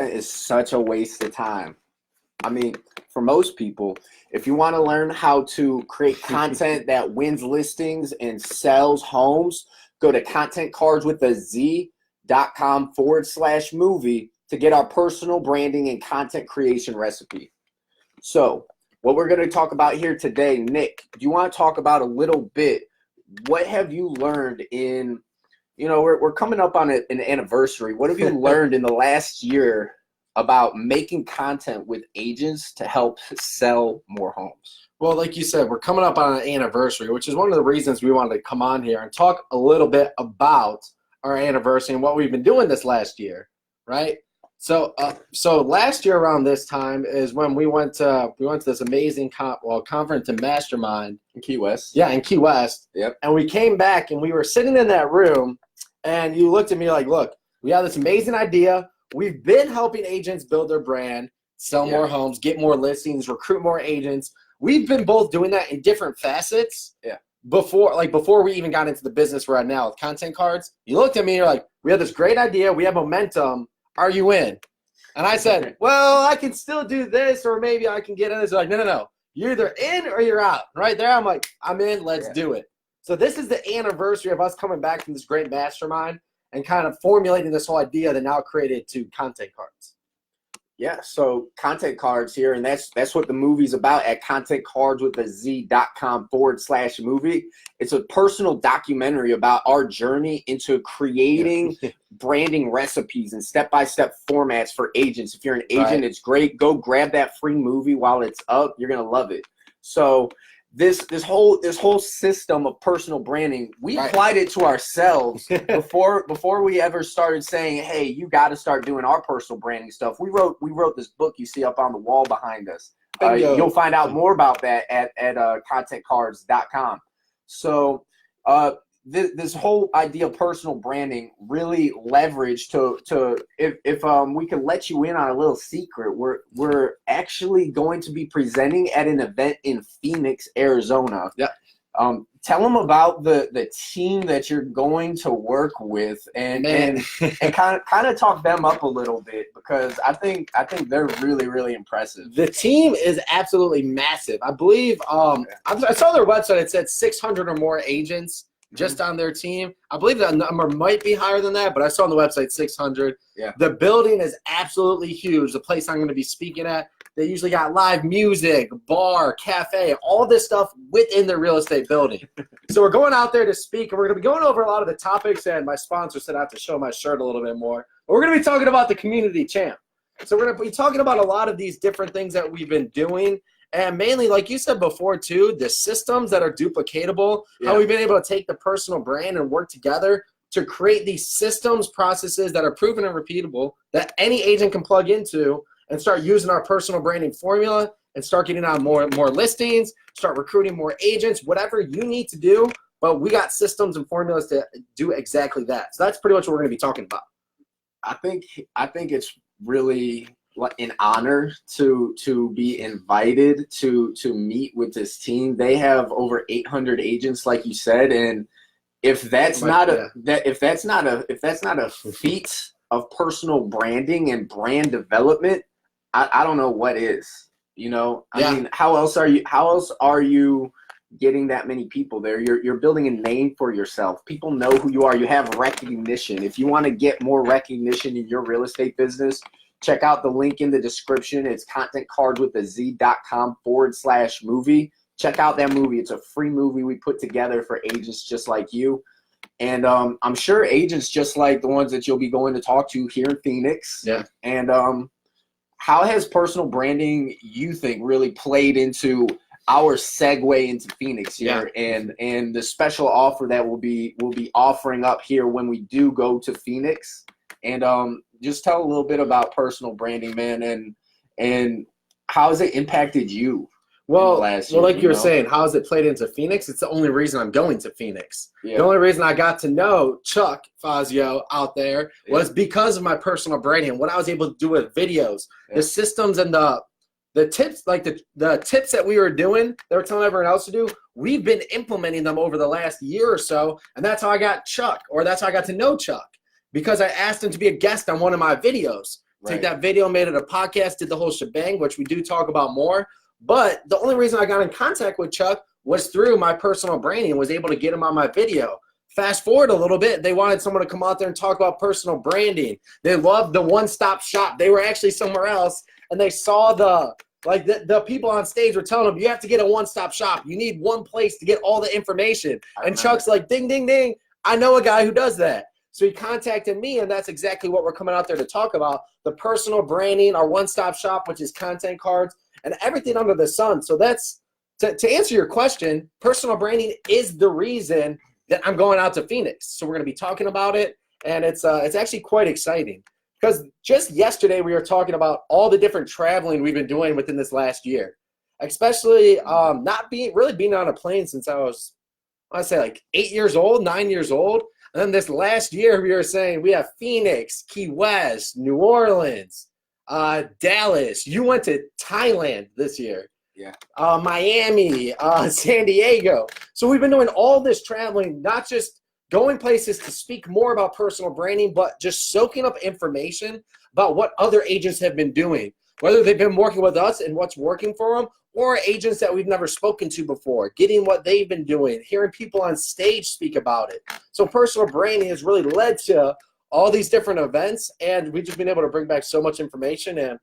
content is such a waste of time. I mean, for most people, if you want to learn how to create content that wins listings and sells homes, go to contentcardswithaz.com/movie to get our personal branding and content creation recipe. So what we're going to talk about here today, Nick, do you want to talk about a little bit, what have you learned in, we're coming up on an anniversary. What have you learned in the last year about making content with agents to help sell more homes? Well, like you said, we're coming up on an anniversary, which is one of the reasons we wanted to come on here and talk a little bit about our anniversary and what we've been doing this last year, right? So last year around this time is when we went to this amazing conference and mastermind in Key West. Yeah, in Key West. Yep. And we came back and we were sitting in that room, and you looked at me like, look, we have this amazing idea. We've been helping agents build their brand, sell more homes, get more listings, recruit more agents. We've been both doing that in different facets. Yeah. Before we even got into the business we're at now with Content Cardz, you looked at me and you're like, we have this great idea. We have momentum. Are you in? And I said, well, I can still do this, or maybe I can get in this. They're like, no. You're either in or you're out. Right there, I'm like, I'm in. Let's do it. So this is the anniversary of us coming back from this great mastermind and kind of formulating this whole idea that now created to Content Cardz. Yeah, so Content Cardz here, and that's what the movie's about at contentcardswithaz.com/movie. It's a personal documentary about our journey into creating branding recipes and step-by-step formats for agents. If you're an agent, it's great. Go grab that free movie while it's up. You're gonna love it. So this whole system of personal branding, we applied it to ourselves before we ever started saying, hey, you got to start doing our personal branding stuff. We wrote this book you see up on the wall behind us. You'll find out more about that at contentcards.com. So this whole idea of personal branding really leveraged to if we can let you in on a little secret, we're actually going to be presenting at an event in Phoenix, Arizona. Yeah. Tell them about the team that you're going to work with and kind of talk them up a little bit, because I think they're really, really impressive. The team is absolutely massive. I believe I saw their website. It said 600 or more agents just on their team. I believe that number might be higher than that, but I saw on the website 600. Yeah. The building is absolutely huge. The place I'm going to be speaking at, they usually got live music, bar, cafe, all this stuff within the real estate building. So we're going out there to speak, and we're going to be going over a lot of the topics, and my sponsor said I have to show my shirt a little bit more. But we're going to be talking about the community champ. So we're going to be talking about a lot of these different things that we've been doing. And mainly, like you said before, too, the systems that are duplicatable, how we've been able to take the personal brand and work together to create these systems, processes that are proven and repeatable that any agent can plug into and start using our personal branding formula and start getting on more listings, start recruiting more agents, whatever you need to do. But we got systems and formulas to do exactly that. So that's pretty much what we're going to be talking about. I think it's really an honor to be invited to meet with this team. They have over 800 agents, like you said, and if that's not a feat of personal branding and brand development, I don't know what is. I mean, how else are you getting that many people there? You're building a name for yourself. People know who you are. You have recognition. If you want to get more recognition in your real estate business, check out the link in the description. It's contentcardswithaz.com/movie. Check out that movie. It's a free movie we put together for agents just like you. And I'm sure agents just like the ones that you'll be going to talk to here in Phoenix. Yeah. And how has personal branding, you think, really played into our segue into Phoenix here and the special offer that we'll be offering up here when we do go to Phoenix? And just tell a little bit about personal branding, man, and how has it impacted you? Well, like you were saying, how has it played into Phoenix? It's the only reason I'm going to Phoenix. Yeah. The only reason I got to know Chuck Fazio out there was because of my personal branding, what I was able to do with videos, the systems and the tips, like the tips that we were doing, that we're telling everyone else to do, we've been implementing them over the last year or so, and that's how I got Chuck, or that's how I got to know Chuck, because I asked him to be a guest on one of my videos. Take that video, made it a podcast, did the whole shebang, which we do talk about more. But the only reason I got in contact with Chuck was through my personal branding and was able to get him on my video. Fast forward a little bit, they wanted someone to come out there and talk about personal branding. They loved the one-stop shop. They were actually somewhere else, and they saw the people on stage were telling them, you have to get a one-stop shop. You need one place to get all the information. And Chuck's like, ding, ding, ding. I know a guy who does that. So he contacted me, and that's exactly what we're coming out there to talk about, the personal branding, our one-stop shop, which is Content Cardz, and everything under the sun. So that's, to answer your question, personal branding is the reason that I'm going out to Phoenix. So we're going to be talking about it, and it's actually quite exciting. Because just yesterday we were talking about all the different traveling we've been doing within this last year, especially not being on a plane since I was, I say like 8 years old, 9 years old. And then this last year we were saying we have Phoenix, Key West, New Orleans, Dallas. You went to Thailand this year. Yeah. Miami, San Diego. So we've been doing all this traveling, not just going places to speak more about personal branding, but just soaking up information about what other agents have been doing, whether they've been working with us and what's working for them, or agents that we've never spoken to before, getting what they've been doing, hearing people on stage speak about it. So personal branding has really led to all these different events, and we've just been able to bring back so much information and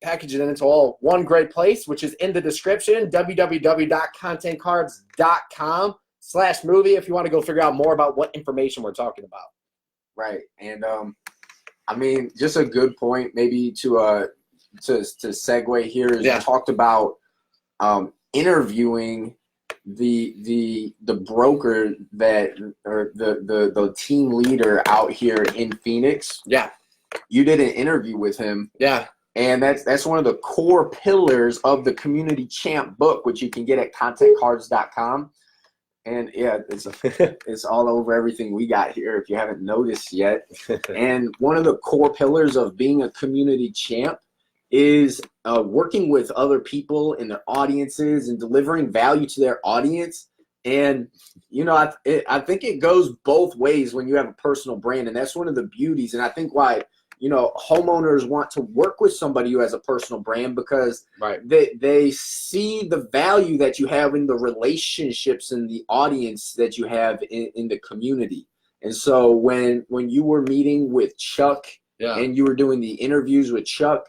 package it into all one great place, which is in the description, www.contentcardz.com/movie, if you want to go figure out more about what information we're talking about. Right. And I mean, just a good point maybe to segue here is you talked about interviewing the broker that, or the team leader out here in Phoenix. Yeah. You did an interview with him. Yeah. And that's one of the core pillars of the Community Champ book, which you can get at contentcardz.com. And yeah, it's all over everything we got here if you haven't noticed yet. And one of the core pillars of being a community champ is working with other people in their audiences and delivering value to their audience. And, you know, I think it goes both ways when you have a personal brand. And that's one of the beauties. And I think why, you know, homeowners want to work with somebody who has a personal brand, because they see the value that you have in the relationships and the audience that you have in the community. And so when you were meeting with Chuck and you were doing the interviews with Chuck,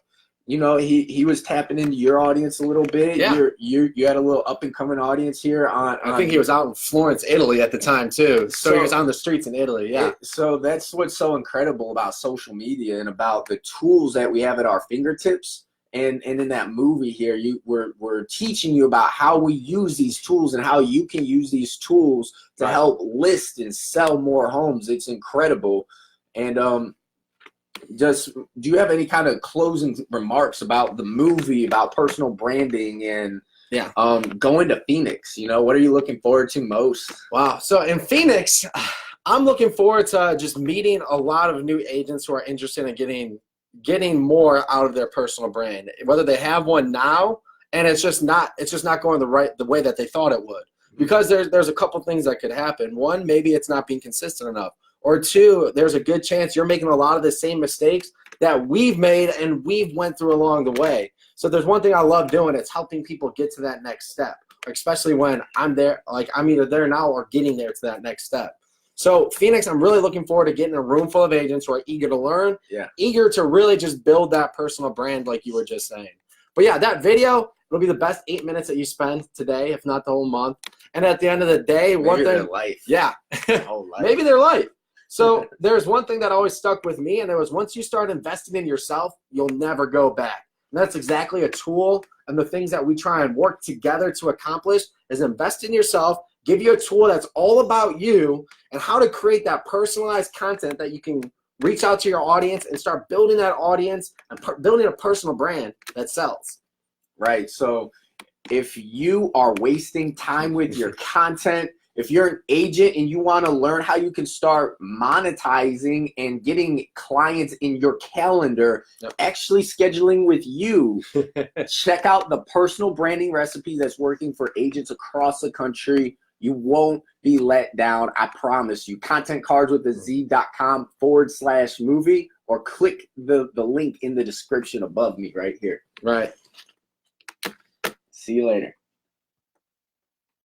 you know, he was tapping into your audience a little bit. Yeah. You had a little up and coming audience here. I think he was out in Florence, Italy at the time too. So he was on the streets in Italy. Yeah. So that's what's so incredible about social media and about the tools that we have at our fingertips. And in that movie here, we're teaching you about how we use these tools and how you can use these tools to help list and sell more homes. It's incredible. And just, do you have any kind of closing remarks about the movie, about personal branding, and going to Phoenix? You know, what are you looking forward to most? Wow. So in Phoenix, I'm looking forward to just meeting a lot of new agents who are interested in getting more out of their personal brand, whether they have one now and it's just not going the way that they thought it would. Because there's a couple things that could happen. One, maybe it's not being consistent enough. Or two, there's a good chance you're making a lot of the same mistakes that we've made and we've went through along the way. So there's one thing I love doing, it's helping people get to that next step, especially when I'm there, like I'm either there now or getting there to that next step. So Phoenix, I'm really looking forward to getting a room full of agents who are eager to learn, eager to really just build that personal brand like you were just saying. But yeah, that video, it'll be the best 8 minutes that you spend today, if not the whole month. And at the end of the day, maybe their life. Yeah, maybe their life. So there's one thing that always stuck with me, and it was, once you start investing in yourself, you'll never go back. And that's exactly a tool, and the things that we try and work together to accomplish is invest in yourself, give you a tool that's all about you and how to create that personalized content that you can reach out to your audience and start building that audience and building a personal brand that sells. Right. So if you are wasting time with your content, if you're an agent and you want to learn how you can start monetizing and getting clients in your calendar, actually scheduling with you, check out the personal branding recipe that's working for agents across the country. You won't be let down. I promise you. ContentCardz with the Z.com/movie, or click the link in the description above me right here. Right. See you later.